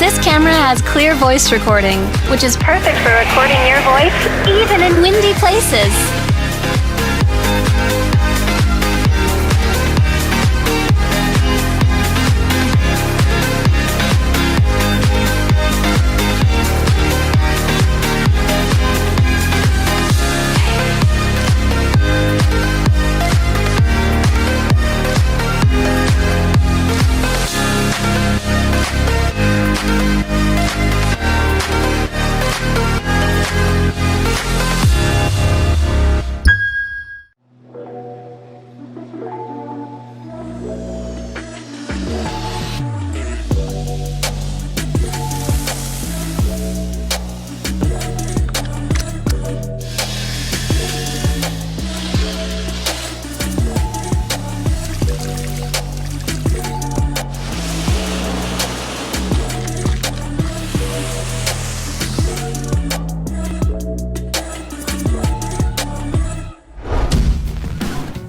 This camera has clear voice recording, which is perfect for recording your voice, even in windy places.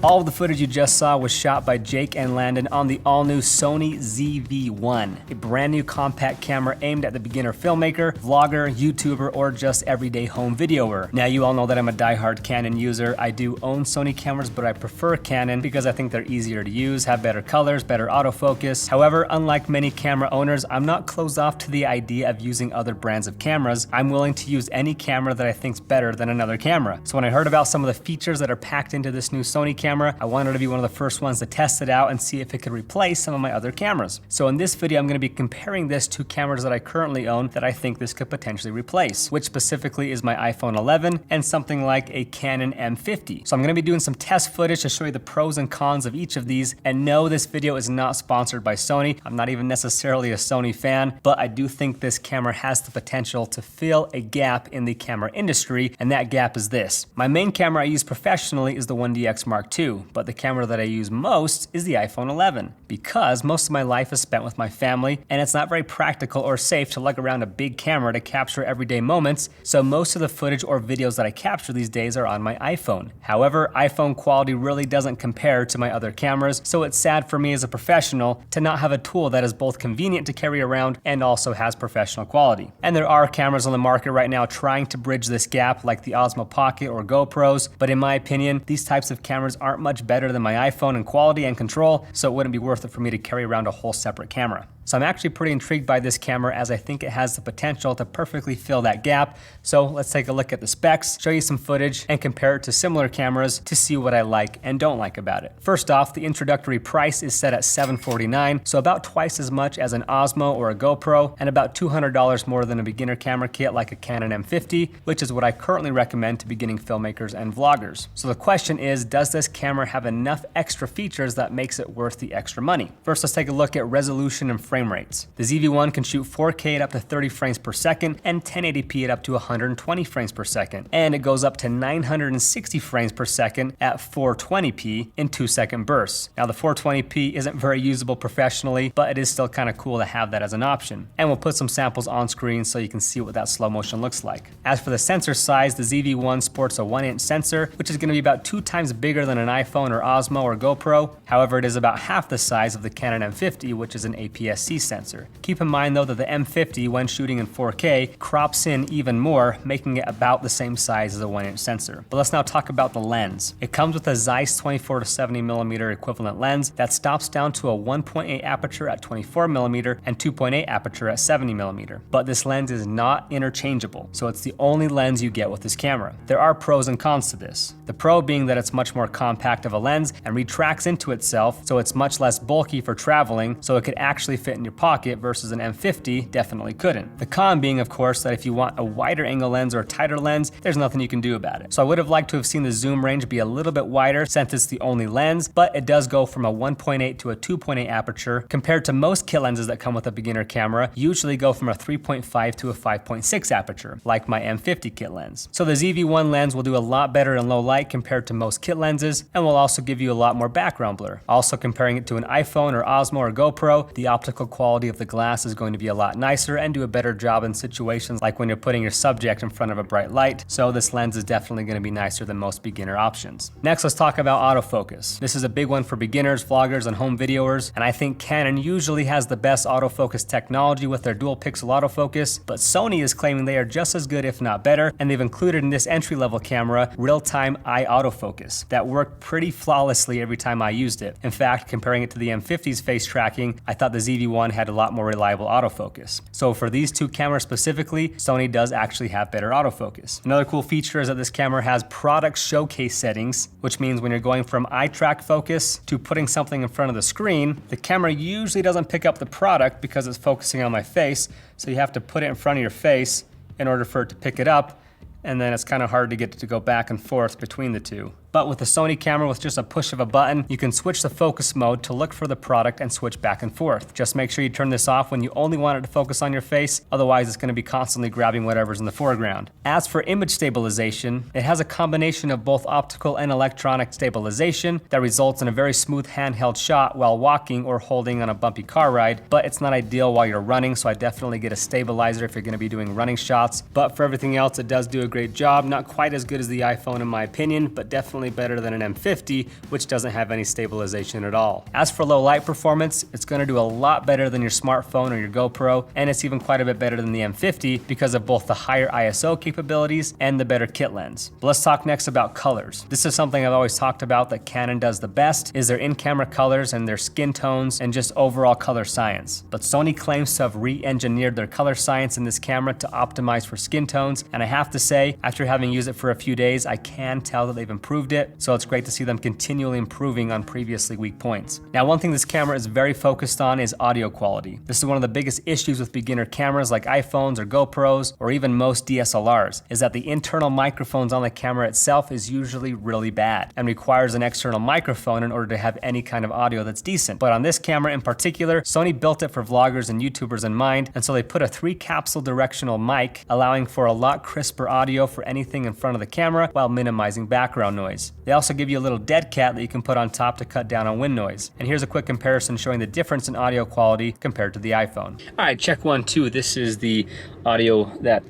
All of the footage you just saw was shot by Jake and Landon on the all-new Sony ZV-1, a brand new compact camera aimed at the beginner filmmaker, vlogger, YouTuber, or just everyday home videoer. Now, you all know that I'm a diehard Canon user. I do own Sony cameras, but I prefer Canon because I think they're easier to use, have better colors, better autofocus. However, unlike many camera owners, I'm not closed off to the idea of using other brands of cameras. I'm willing to use any camera that I think's better than another camera. So when I heard about some of the features that are packed into this new Sony camera, I wanted to be one of the first ones to test it out and see if it could replace some of my other cameras. So in this video, I'm going to be comparing this to cameras that I currently own that I think this could potentially replace, which specifically is my iPhone 11 and something like a Canon M50. So I'm going to be doing some test footage to show you the pros and cons of each of these. And no, this video is not sponsored by Sony. I'm not even necessarily a Sony fan, but I do think this camera has the potential to fill a gap in the camera industry, and that gap is this. My main camera I use professionally is the 1DX Mark II, but the camera that I use most is the iPhone 11 because most of my life is spent with my family and it's not very practical or safe to lug around a big camera to capture everyday moments, so most of the footage or videos that I capture these days are on my iPhone. However, iPhone quality really doesn't compare to my other cameras, so it's sad for me as a professional to not have a tool that is both convenient to carry around and also has professional quality. And there are cameras on the market right now trying to bridge this gap, like the Osmo Pocket or GoPros, but in my opinion, these types of cameras aren't much better than my iPhone in quality and control, so it wouldn't be worth it for me to carry around a whole separate camera. So I'm actually pretty intrigued by this camera as I think it has the potential to perfectly fill that gap. So let's take a look at the specs, show you some footage, and compare it to similar cameras to see what I like and don't like about it. First off, the introductory price is set at $749, so about twice as much as an Osmo or a GoPro, and about $200 more than a beginner camera kit like a Canon M50, which is what I currently recommend to beginning filmmakers and vloggers. So the question is, does this camera have enough extra features that makes it worth the extra money? First, let's take a look at resolution and frame rates. The ZV-1 can shoot 4K at up to 30 frames per second and 1080p at up to 120 frames per second. And it goes up to 960 frames per second at 420p in 2-second bursts. Now the 420p isn't very usable professionally, but it is still kind of cool to have that as an option. And we'll put some samples on screen so you can see what that slow motion looks like. As for the sensor size, the ZV-1 sports a 1-inch sensor, which is going to be about 2 times bigger than an iPhone or Osmo or GoPro. However, it is about half the size of the Canon M50, which is an APS-C sensor. Keep in mind though that the M50, when shooting in 4K, crops in even more, making it about the same size as a 1-inch sensor. But let's now talk about the lens. It comes with a Zeiss 24-70mm equivalent lens that stops down to a 1.8 aperture at 24mm and 2.8 aperture at 70mm. But this lens is not interchangeable, so it's the only lens you get with this camera. There are pros and cons to this. The pro being that it's much more compact of a lens and retracts into itself, so it's much less bulky for traveling, so it could actually fit in your pocket versus an M50 definitely couldn't. The con being, of course, that if you want a wider angle lens or a tighter lens, there's nothing you can do about it. So I would have liked to have seen the zoom range be a little bit wider since it's the only lens, but it does go from a 1.8 to a 2.8 aperture compared to most kit lenses that come with a beginner camera, usually go from a 3.5 to a 5.6 aperture, like my M50 kit lens. So the ZV-1 lens will do a lot better in low light light compared to most kit lenses, and will also give you a lot more background blur. Also, comparing it to an iPhone or Osmo or GoPro, the optical quality of the glass is going to be a lot nicer and do a better job in situations like when you're putting your subject in front of a bright light, so this lens is definitely going to be nicer than most beginner options. Next, let's talk about autofocus. This is a big one for beginners, vloggers, and home videoers, and I think Canon usually has the best autofocus technology with their dual pixel autofocus, but Sony is claiming they are just as good if not better, and they've included in this entry-level camera real-time eye autofocus that worked pretty flawlessly every time I used it. In fact, comparing it to the M50's face tracking, I thought the ZV-1 had a lot more reliable autofocus. So for these two cameras specifically, Sony does actually have better autofocus. Another cool feature is that this camera has product showcase settings, which means when you're going from eye track focus to putting something in front of the screen, the camera usually doesn't pick up the product because it's focusing on my face, so you have to put it in front of your face in order for it to pick it up, and then it's kind of hard to get it to go back and forth between the two. But with the Sony camera, with just a push of a button, you can switch the focus mode to look for the product and switch back and forth. Just make sure you turn this off when you only want it to focus on your face, otherwise it's going to be constantly grabbing whatever's in the foreground. As for image stabilization, it has a combination of both optical and electronic stabilization that results in a very smooth handheld shot while walking or holding on a bumpy car ride, but it's not ideal while you're running, so I definitely get a stabilizer if you're going to be doing running shots. But for everything else, it does do a great job. Not quite as good as the iPhone in my opinion, but definitely better than an M50, which doesn't have any stabilization at all. As for low light performance, it's going to do a lot better than your smartphone or your GoPro, and it's even quite a bit better than the M50 because of both the higher ISO capabilities and the better kit lens. But let's talk next about colors. This is something I've always talked about that Canon does the best, is their in-camera colors and their skin tones and just overall color science. But Sony claims to have re-engineered their color science in this camera to optimize for skin tones, and I have to say, after having used it for a few days, I can tell that they've improved it, so it's great to see them continually improving on previously weak points. Now, one thing this camera is very focused on is audio quality. This is one of the biggest issues with beginner cameras like iPhones or GoPros or even most DSLRs, is that the internal microphones on the camera itself is usually really bad and requires an external microphone in order to have any kind of audio that's decent. But on this camera in particular, Sony built it for vloggers and YouTubers in mind, and so they put a 3-capsule directional mic, allowing for a lot crisper audio for anything in front of the camera while minimizing background noise. They also give you a little dead cat that you can put on top to cut down on wind noise. And here's a quick comparison showing the difference in audio quality compared to the iPhone. All right, check 1, 2. This is the audio that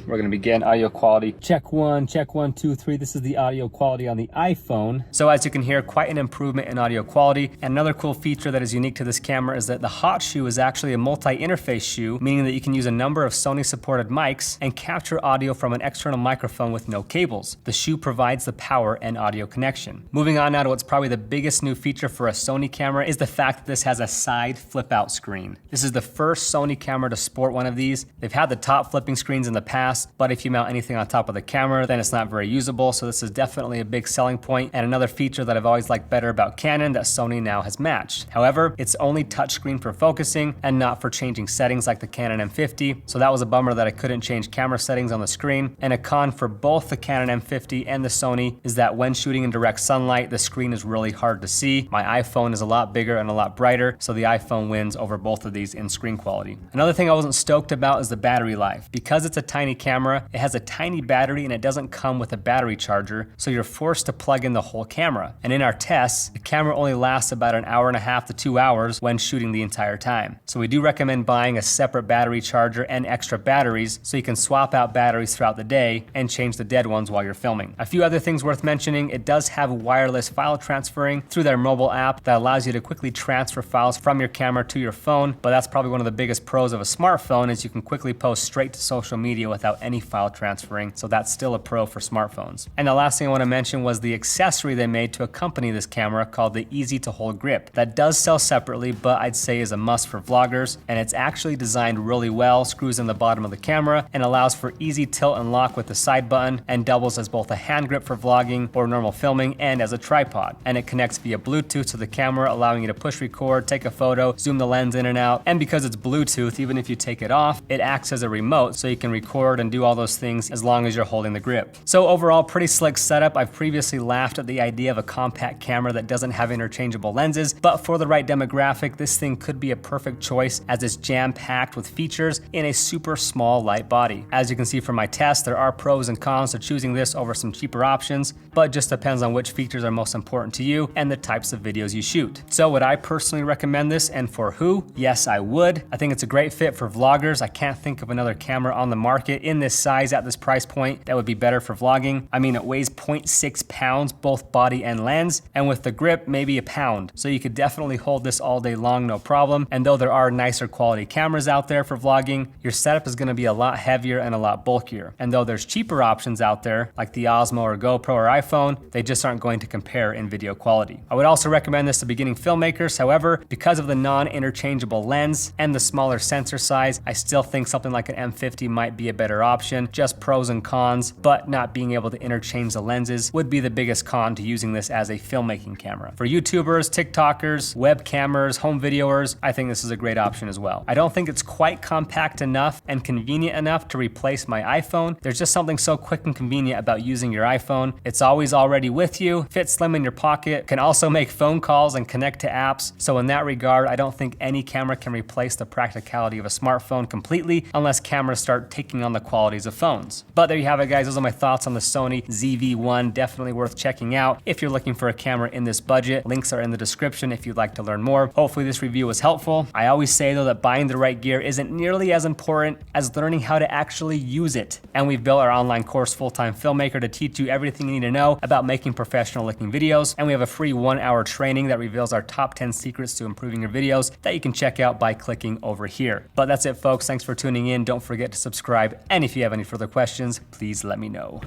we're gonna begin, audio quality. Check 1, 2, 3. This is the audio quality on the iPhone. So as you can hear, quite an improvement in audio quality. And another cool feature that is unique to this camera is that the hot shoe is actually a multi-interface shoe, meaning that you can use a number of Sony supported mics and capture audio from an external microphone with no cables. The shoe provides the power and audio connection. Moving on now to what's probably the biggest new feature for a Sony camera is the fact that this has a side flip out screen. This is the first Sony camera to sport one of these. They've had the top flipping screens in the past, but if you mount anything on top of the camera, then it's not very usable, so this is definitely a big selling point and another feature that I've always liked better about Canon that Sony now has matched. However, it's only touchscreen for focusing and not for changing settings like the Canon M50, so that was a bummer that I couldn't change camera settings on the screen. And a con for both the Canon M50 and the Sony is that when shooting in direct sunlight, the screen is really hard to see. My iPhone is a lot bigger and a lot brighter, so the iPhone wins over both of these in screen quality. Another thing I wasn't stoked about is the battery life. Because it's a tiny camera, it has a tiny battery and it doesn't come with a battery charger, so you're forced to plug in the whole camera. And in our tests, the camera only lasts about an hour and a half to 2 hours when shooting the entire time. So we do recommend buying a separate battery charger and extra batteries so you can swap out batteries throughout the day and change the dead ones while you're filming. A few other things worth mentioning, it does have wireless file transferring through their mobile app that allows you to quickly transfer files from your camera to your phone, but that's probably one of the biggest pros of a smartphone is you can quickly post straight to social media without any file transferring, so that's still a pro for smartphones. And the last thing I want to mention was the accessory they made to accompany this camera called the Easy to Hold Grip. That does sell separately, but I'd say is a must for vloggers, and it's actually designed really well, screws in the bottom of the camera, and allows for easy tilt and lock with the side button, and doubles as both a hand grip for vlogging or normal filming and as a tripod. And it connects via Bluetooth to the camera, allowing you to push record, take a photo, zoom the lens in and out, and because it's Bluetooth, even if you take it off, it acts as a remote, so you can record and do all those things as long as you're holding the grip. So overall, pretty slick setup. I've previously laughed at the idea of a compact camera that doesn't have interchangeable lenses, but for the right demographic, this thing could be a perfect choice as it's jam-packed with features in a super small light body. As you can see from my test, there are pros and cons to choosing this over some cheaper options, but it just depends on which features are most important to you and the types of videos you shoot. So would I personally recommend this, and for who? Yes, I would. I think it's a great fit for vloggers. I can't think of another camera on the market in this size at this price point that would be better for vlogging. I mean, it weighs 0.6 pounds, both body and lens, and with the grip, maybe a pound. So you could definitely hold this all day long, no problem. And though there are nicer quality cameras out there for vlogging, your setup is gonna be a lot heavier and a lot bulkier. And though there's cheaper options out there, like the Osmo or GoPro or iPhone, they just aren't going to compare in video quality. I would also recommend this to beginning filmmakers. However, because of the non-interchangeable lens and the smaller sensor size, I still think something like an M50 might be a better option. Just pros and cons, but not being able to interchange the lenses would be the biggest con to using this as a filmmaking camera. For YouTubers, TikTokers, webcammers, home videoers, I think this is a great option as well. I don't think it's quite compact enough and convenient enough to replace my iPhone. There's just something so quick and convenient about using your iPhone. It's always already with you, fits slim in your pocket, can also make phone calls and connect to apps. So in that regard, I don't think any camera can replace the practicality of a smartphone completely unless cameras start taking on the qualities of phones. But there you have it, guys. Those are my thoughts on the Sony ZV-1. Definitely worth checking out if you're looking for a camera in this budget. Links are in the description if you'd like to learn more. Hopefully this review was helpful. I always say though that buying the right gear isn't nearly as important as learning how to actually use it. And we've built our online course, Full-Time Filmmaker, to teach you everything you need to know about making professional looking videos. And we have a free 1-hour training that reveals our top 10 secrets to improving your videos that you can check out by clicking over here. But that's it, folks. Thanks for tuning in. Don't forget to subscribe. And if you have any further questions, please let me know.